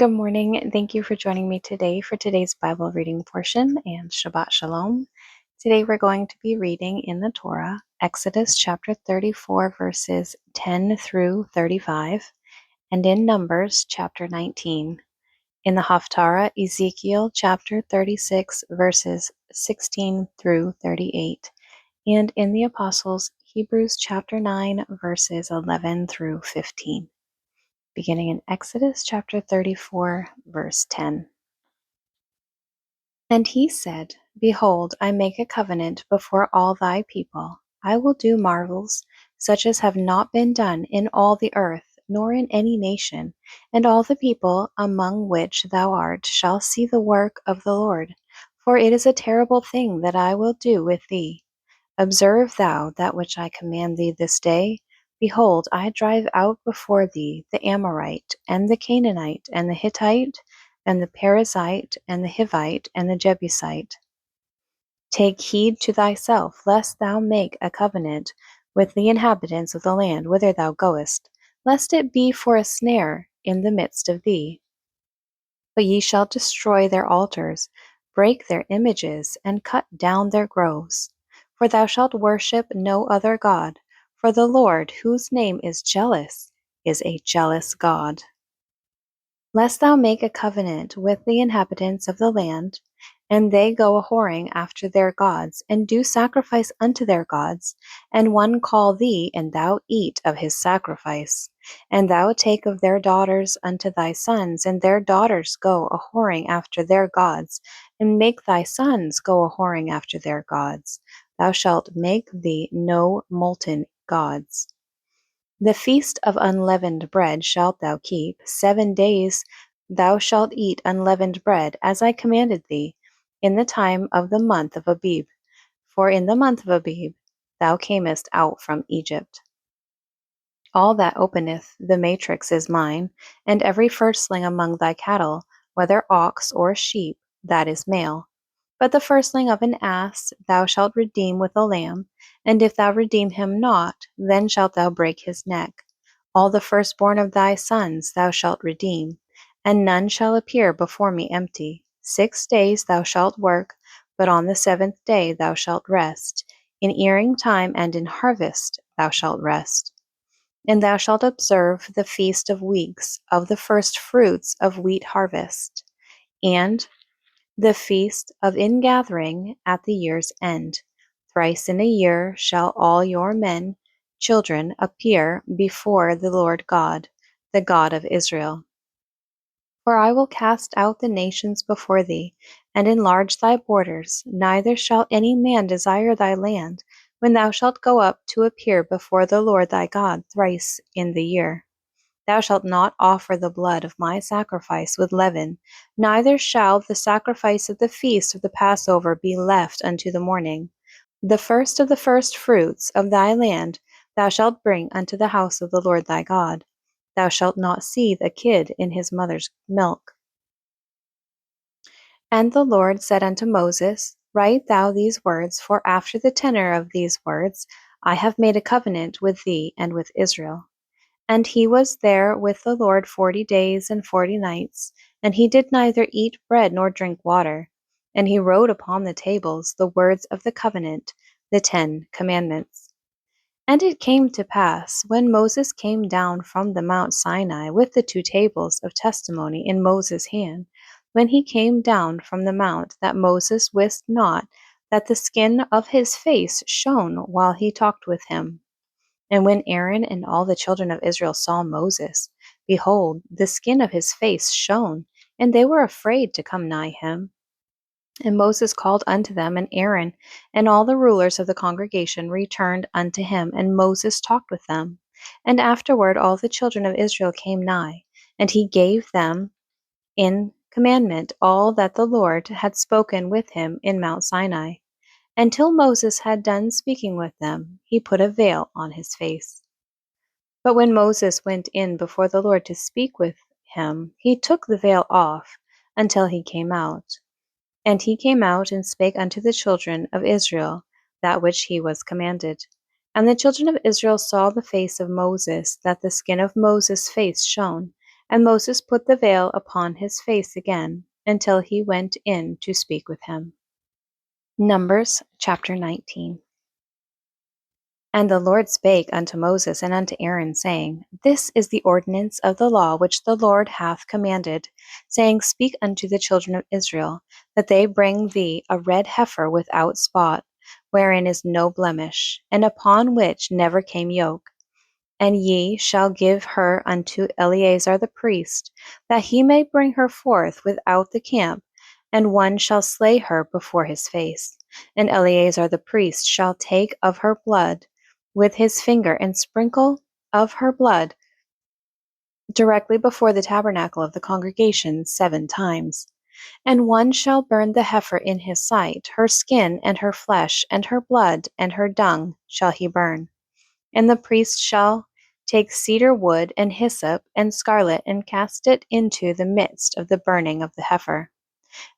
Good morning. Thank you for joining me today for today's Bible reading portion and Shabbat Shalom. Today we're going to be reading in the Torah, Exodus chapter 34, verses 10 through 35, and in Numbers chapter 19. In the Haftarah, Ezekiel chapter 36, verses 16 through 38, and in the Apostles, Hebrews chapter 9, verses 11 through 15. Beginning in Exodus chapter 34, verse 10. And he said, Behold, I make a covenant before all thy people. I will do marvels, such as have not been done in all the earth, nor in any nation, and all the people among which thou art shall see the work of the Lord. For it is a terrible thing that I will do with thee. Observe thou that which I command thee this day. Behold, I drive out before thee the Amorite, and the Canaanite, and the Hittite, and the Perizzite, and the Hivite, and the Jebusite. Take heed to thyself, lest thou make a covenant with the inhabitants of the land whither thou goest, lest it be for a snare in the midst of thee. But ye shall destroy their altars, break their images, and cut down their groves. For thou shalt worship no other God, for the Lord, whose name is jealous, is a jealous God. Lest thou make a covenant with the inhabitants of the land, and they go a whoring after their gods, and do sacrifice unto their gods, and one call thee, and thou eat of his sacrifice. And thou take of their daughters unto thy sons, and their daughters go a whoring after their gods, and make thy sons go a whoring after their gods. Thou shalt make thee no molten gods. The feast of unleavened bread shalt thou keep. 7 days thou shalt eat unleavened bread, as I commanded thee, in the time of the month of Abib. For in the month of Abib thou camest out from Egypt. All that openeth the matrix is mine, and every firstling among thy cattle, whether ox or sheep, that is male. But the firstling of an ass thou shalt redeem with a lamb, and if thou redeem him not, then shalt thou break his neck. All the firstborn of thy sons thou shalt redeem, and none shall appear before me empty. 6 days thou shalt work, but on the 7th day thou shalt rest. In earing time and in harvest thou shalt rest. And thou shalt observe the feast of weeks, of the first fruits of wheat harvest, and the feast of ingathering at the year's end. Thrice in a year shall all your men, children, appear before the Lord God, the God of Israel. For I will cast out the nations before thee, and enlarge thy borders, neither shall any man desire thy land, when thou shalt go up to appear before the Lord thy God thrice in the year. Thou shalt not offer the blood of my sacrifice with leaven, neither shall the sacrifice of the feast of the Passover be left unto the morning. The first of the first fruits of thy land thou shalt bring unto the house of the Lord thy God. Thou shalt not seethe a kid in his mother's milk. And the Lord said unto Moses, Write thou these words, for after the tenor of these words I have made a covenant with thee and with Israel. And he was there with the Lord 40 days and 40 nights, and he did neither eat bread nor drink water. And he wrote upon the tables the words of the covenant, the 10 commandments. And it came to pass, when Moses came down from the Mount Sinai with the 2 tables of testimony in Moses' hand, when he came down from the mount, that Moses wist not that the skin of his face shone while he talked with him. And when Aaron and all the children of Israel saw Moses, behold, the skin of his face shone, and they were afraid to come nigh him. And Moses called unto them, and Aaron and all the rulers of the congregation returned unto him, and Moses talked with them. And afterward all the children of Israel came nigh, and he gave them in commandment all that the Lord had spoken with him in Mount Sinai. Until Moses had done speaking with them, he put a veil on his face. But when Moses went in before the Lord to speak with him, he took the veil off until he came out. And he came out and spake unto the children of Israel that which he was commanded. And the children of Israel saw the face of Moses, that the skin of Moses' face shone, And Moses put the veil upon his face again, until he went in to speak with him. Numbers chapter 19. And the Lord spake unto Moses and unto Aaron, saying, This is the ordinance of the law which the Lord hath commanded, saying, Speak unto the children of Israel, that they bring thee a red heifer without spot, wherein is no blemish, and upon which never came yoke. And ye shall give her unto Eleazar the priest, that he may bring her forth without the camp, and one shall slay her before his face. And Eleazar the priest shall take of her blood with his finger, and sprinkle of her blood directly before the tabernacle of the congregation 7 times. And one shall burn the heifer in his sight, her skin and her flesh, and her blood and her dung shall he burn. And the priest shall take cedar wood and hyssop and scarlet, and cast it into the midst of the burning of the heifer.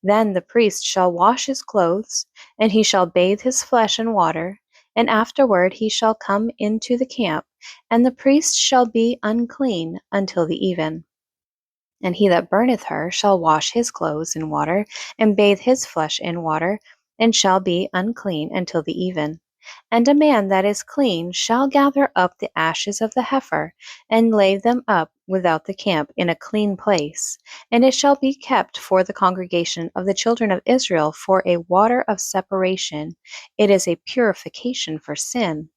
Then the priest shall wash his clothes, and he shall bathe his flesh in water, and afterward he shall come into the camp, and the priest shall be unclean until the even. And he that burneth her shall wash his clothes in water, and bathe his flesh in water, and shall be unclean until the even. And a man that is clean shall gather up the ashes of the heifer, and lay them up without the camp in a clean place. And it shall be kept for the congregation of the children of Israel for a water of separation. It is a purification for sin.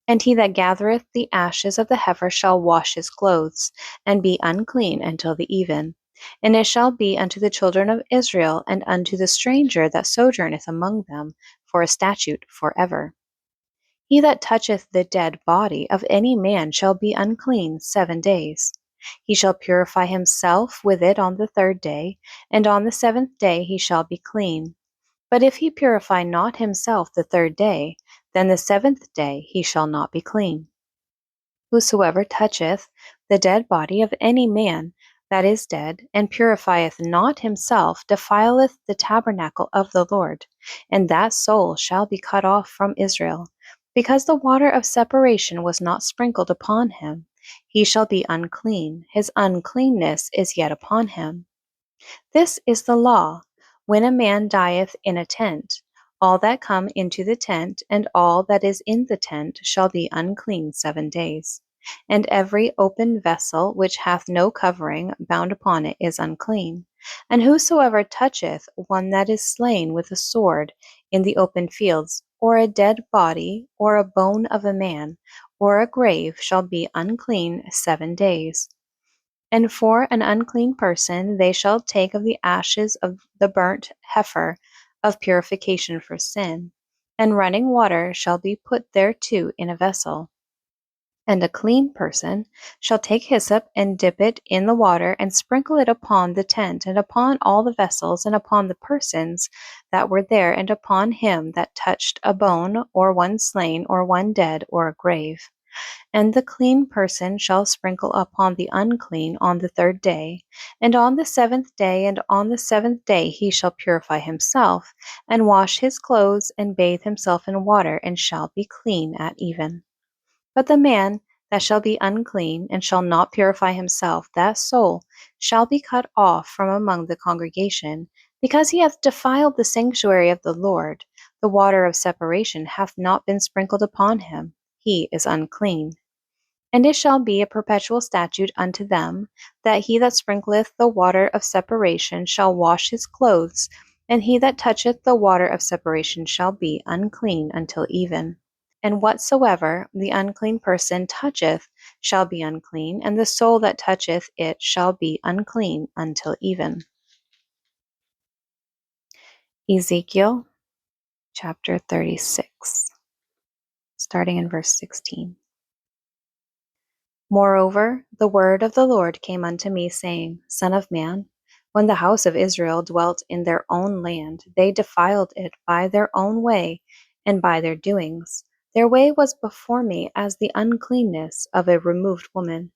And he that gathereth the ashes of the heifer shall wash his clothes, and be unclean until the even. And it shall be unto the children of Israel, and unto the stranger that sojourneth among them, for a statute forever. He that toucheth the dead body of any man shall be unclean 7 days. He shall purify himself with it on the 3rd day, and on the 7th day he shall be clean. But if he purify not himself the 3rd day, then the 7th day he shall not be clean. Whosoever toucheth the dead body of any man that is dead, and purifieth not himself, defileth the tabernacle of the Lord, and that soul shall be cut off from Israel. Because the water of separation was not sprinkled upon him, he shall be unclean, his uncleanness is yet upon him. This is the law, when a man dieth in a tent. All that come into the tent, and all that is in the tent, shall be unclean 7 days. And every open vessel which hath no covering bound upon it is unclean. And whosoever toucheth one that is slain with a sword in the open fields, or a dead body, or a bone of a man, or a grave, shall be unclean 7 days. And for an unclean person they shall take of the ashes of the burnt heifer of purification for sin, and running water shall be put thereto in a vessel. And a clean person shall take hyssop, and dip it in the water, and sprinkle it upon the tent, and upon all the vessels, and upon the persons that were there, and upon him that touched a bone, or one slain, or one dead, or a grave. And the clean person shall sprinkle upon the unclean on the 3rd day, and on the 7th day, and on the 7th day he shall purify himself, and wash his clothes, and bathe himself in water, and shall be clean at even. But the man that shall be unclean, and shall not purify himself, that soul shall be cut off from among the congregation, because he hath defiled the sanctuary of the Lord. The water of separation hath not been sprinkled upon him. He is unclean. And it shall be a perpetual statute unto them, that he that sprinkleth the water of separation shall wash his clothes, and he that toucheth the water of separation shall be unclean until even. And whatsoever the unclean person toucheth shall be unclean, and the soul that toucheth it shall be unclean until even. Ezekiel chapter 36, starting in verse 16. Moreover, the word of the Lord came unto me, saying, Son of man, when the house of Israel dwelt in their own land, they defiled it by their own way and by their doings. Their way was before me as the uncleanness of a removed woman.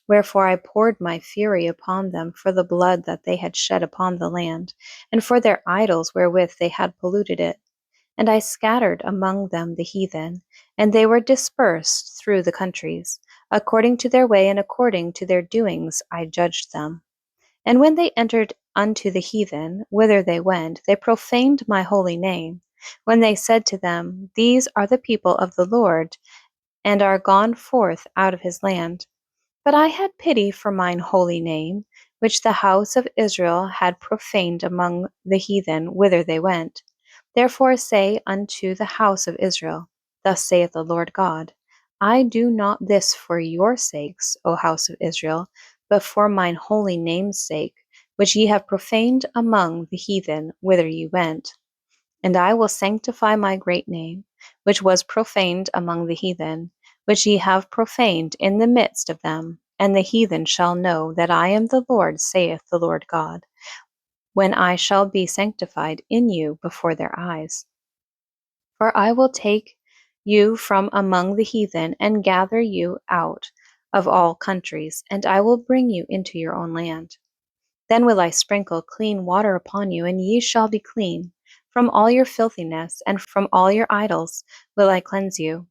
Wherefore I poured my fury upon them for the blood that they had shed upon the land, and for their idols wherewith they had polluted it. And I scattered among them the heathen, and they were dispersed through the countries. According to their way and according to their doings I judged them. And when they entered unto the heathen, whither they went, they profaned my holy name, when they said to them, These are the people of the Lord, and are gone forth out of his land. But I had pity for mine holy name, which the house of Israel had profaned among the heathen whither they went. Therefore say unto the house of Israel, Thus saith the Lord God, I do not this for your sakes, O house of Israel, but for mine holy name's sake, which ye have profaned among the heathen whither ye went. And I will sanctify my great name, which was profaned among the heathen, which ye have profaned in the midst of them. And the heathen shall know that I am the Lord, saith the Lord God, when I shall be sanctified in you before their eyes. For I will take you from among the heathen, and gather you out of all countries, and I will bring you into your own land. Then will I sprinkle clean water upon you, and ye shall be clean. From all your filthiness and from all your idols will I cleanse you.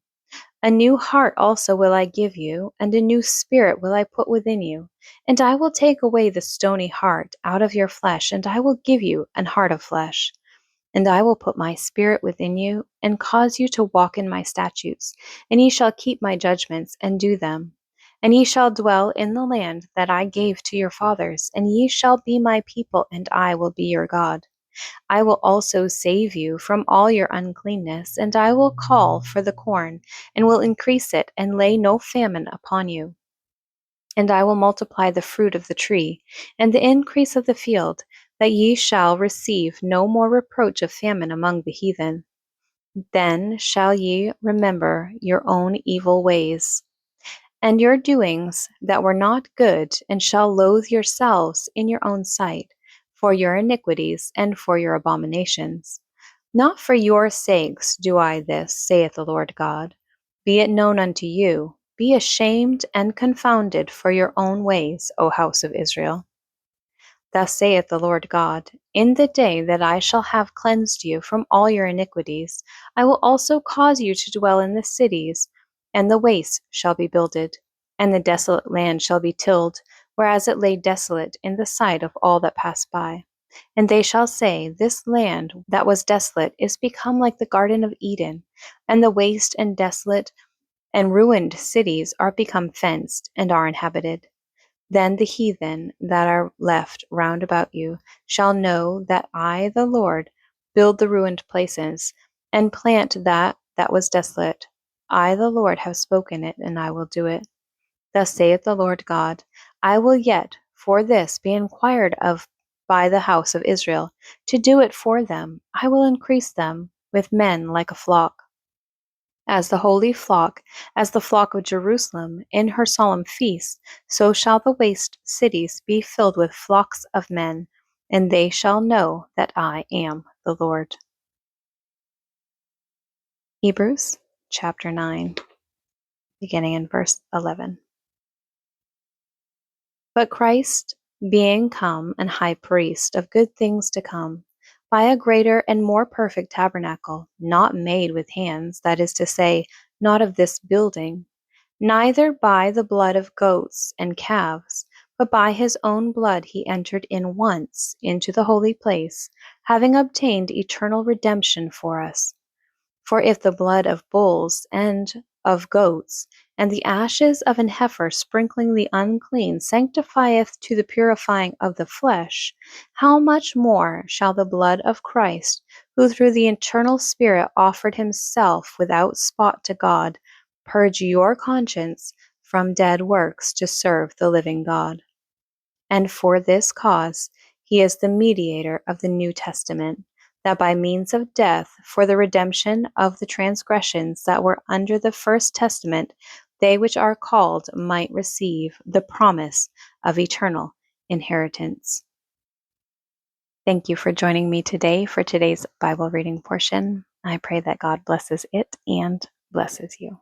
A new heart also will I give you, and a new spirit will I put within you. And I will take away the stony heart out of your flesh, and I will give you an heart of flesh. And I will put my spirit within you, and cause you to walk in my statutes, and ye shall keep my judgments, and do them. And ye shall dwell in the land that I gave to your fathers, and ye shall be my people, and I will be your God. I will also save you from all your uncleanness, and I will call for the corn, and will increase it, and lay no famine upon you. And I will multiply the fruit of the tree, and the increase of the field, that ye shall receive no more reproach of famine among the heathen. Then shall ye remember your own evil ways, and your doings that were not good, and shall loathe yourselves in your own sight, for your iniquities and for your abominations. Not for your sakes do I this, saith the Lord God. Be it known unto you, be ashamed and confounded for your own ways, O house of Israel. Thus saith the Lord God, In the day that I shall have cleansed you from all your iniquities, I will also cause you to dwell in the cities, and the wastes shall be builded, and the desolate land shall be tilled, whereas it lay desolate in the sight of all that passed by. And they shall say, This land that was desolate is become like the Garden of Eden, and the waste and desolate and ruined cities are become fenced and are inhabited. Then the heathen that are left round about you shall know that I, the Lord, build the ruined places, and plant that was desolate. I, the Lord, have spoken it, and I will do it. Thus saith the Lord God, I will yet for this be inquired of by the house of Israel, to do it for them. I will increase them with men like a flock. As the holy flock, as the flock of Jerusalem in her solemn feasts, so shall the waste cities be filled with flocks of men, and they shall know that I am the Lord. Hebrews chapter 9, beginning in verse 11. But Christ, being come an high priest of good things to come, by a greater and more perfect tabernacle, not made with hands, that is to say, not of this building, neither by the blood of goats and calves, but by his own blood he entered in once into the holy place, having obtained eternal redemption for us. For if the blood of bulls and of goats, and the ashes of an heifer sprinkling the unclean sanctifieth to the purifying of the flesh, how much more shall the blood of Christ, who through the eternal Spirit offered himself without spot to God, purge your conscience from dead works to serve the living God? And for this cause he is the mediator of the New Testament, that by means of death, for the redemption of the transgressions that were under the first testament, they which are called might receive the promise of eternal inheritance. Thank you for joining me today for today's Bible reading portion. I pray that God blesses it and blesses you.